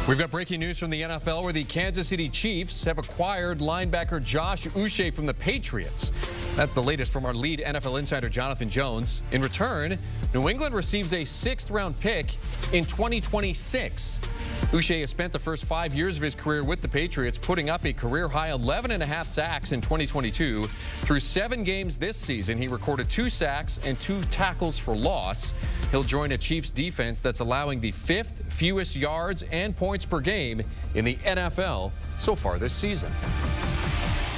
We've got breaking news from the NFL where the Kansas City Chiefs have acquired linebacker Josh Uche from the Patriots. That's the latest from our lead NFL insider, Jonathan Jones. In return, New England receives a 6th-round pick in 2026. Uche has spent the first 5 years of his career with the Patriots, putting up a career-high 11.5 sacks in 2022. Through 7 games this season, he recorded 2 sacks and 2 tackles for loss. He'll join a Chiefs defense that's allowing the 5th fewest yards and points per game in the NFL so far this season.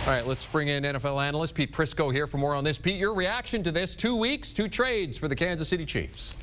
All right, let's bring in NFL analyst Pete Prisco here for more on this. Pete, your reaction to this: 2 weeks, 2 trades for the Kansas City Chiefs.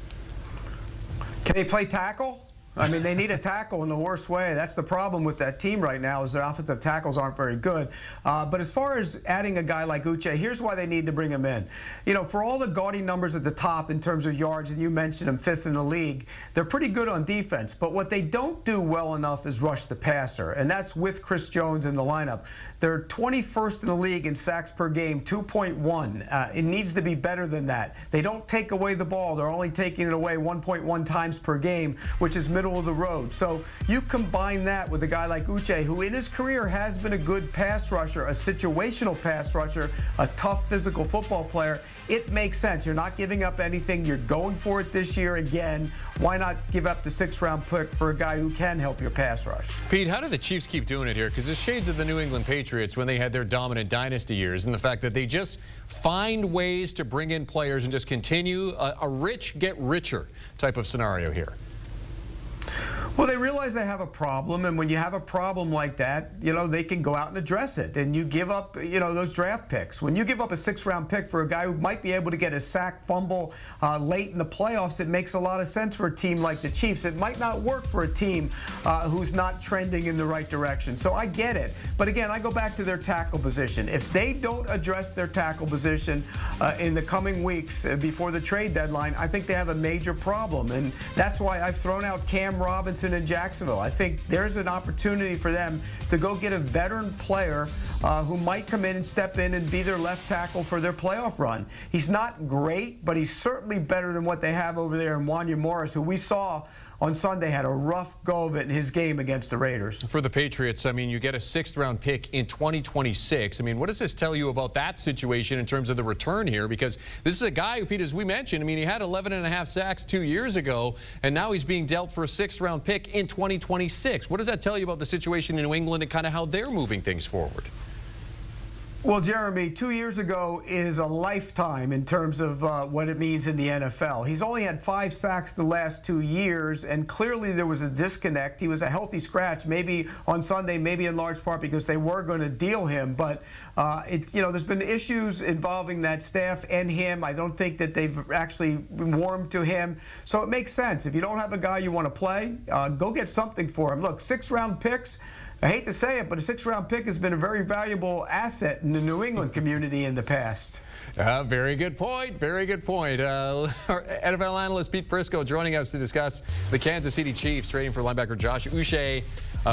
Can he play tackle? I mean, they need a tackle in the worst way. That's the problem with that team right now, is their offensive tackles aren't very good. But as far as adding a guy like Uche, here's why they need to bring him in. You know, for all the gaudy numbers at the top in terms of yards, and you mentioned him 5th in the league, they're pretty good on defense. But what they don't do well enough is rush the passer, and that's with Chris Jones in the lineup. They're 21st in the league in sacks per game, 2.1. It needs to be better than that. They don't take away the ball. They're only taking it away 1.1 times per game, which is middle of the road. So you combine that with a guy like Uche, who in his career has been a good pass rusher, a situational pass rusher, a tough physical football player. It makes sense. You're not giving up anything. You're going for it this year again. Why not give up the 6th-round pick for a guy who can help your pass rush? Pete, how do the Chiefs keep doing it here? Because there's shades of the New England Patriots when they had their dominant dynasty years, and the fact that they just find ways to bring in players and just continue a rich get richer type of scenario here. Well, they realize they have a problem, and when you have a problem like that, you know, they can go out and address it, and you give up, you know, those draft picks. When you give up a 6th-round pick for a guy who might be able to get a sack, fumble late in the playoffs, it makes a lot of sense for a team like the Chiefs. It might not work for a team who's not trending in the right direction. So I get it. But again, I go back to their tackle position. If they don't address their tackle position in the coming weeks before the trade deadline, I think they have a major problem. And that's why I've thrown out Cam Robinson in Jacksonville. I think there's an opportunity for them to go get a veteran player who might come in and step in and be their left tackle for their playoff run. He's not great, but he's certainly better than what they have over there in Wanya Morris, who we saw on Sunday had a rough go of it in his game against the Raiders. For the Patriots, I mean, you get a 6th-round pick in 2026. I mean, what does this tell you about that situation in terms of the return here? Because this is a guy who, Pete, as we mentioned, I mean, he had 11.5 sacks 2 years ago, and now he's being dealt for a 6th-round pick in 2026. What does that tell you about the situation in New England and kind of how they're moving things forward? Well, Jeremy, 2 years ago is a lifetime in terms of what it means in the NFL. He's only had 5 sacks the last 2 years, and clearly there was a disconnect. He was a healthy scratch, maybe on Sunday, maybe in large part because they were going to deal him. But, you know, there's been issues involving that staff and him. I don't think that they've actually warmed to him. So it makes sense. If you don't have a guy you want to play, go get something for him. Look, 6th-round picks, I hate to say it, but a 6th-round pick has been a very valuable asset in the New England community in the past. Very good point. Very good point. Our NFL analyst Pete Prisco joining us to discuss the Kansas City Chiefs trading for linebacker Josh Uche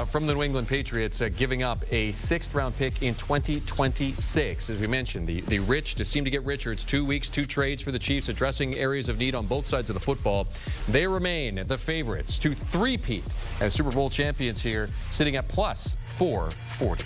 from the New England Patriots, giving up a 6th-round pick in 2026. As we mentioned, the rich just seem to get richer. It's 2 weeks, 2 trades for the Chiefs, addressing areas of need on both sides of the football. They remain the favorites to three-peat as Super Bowl champions here, sitting at plus 440.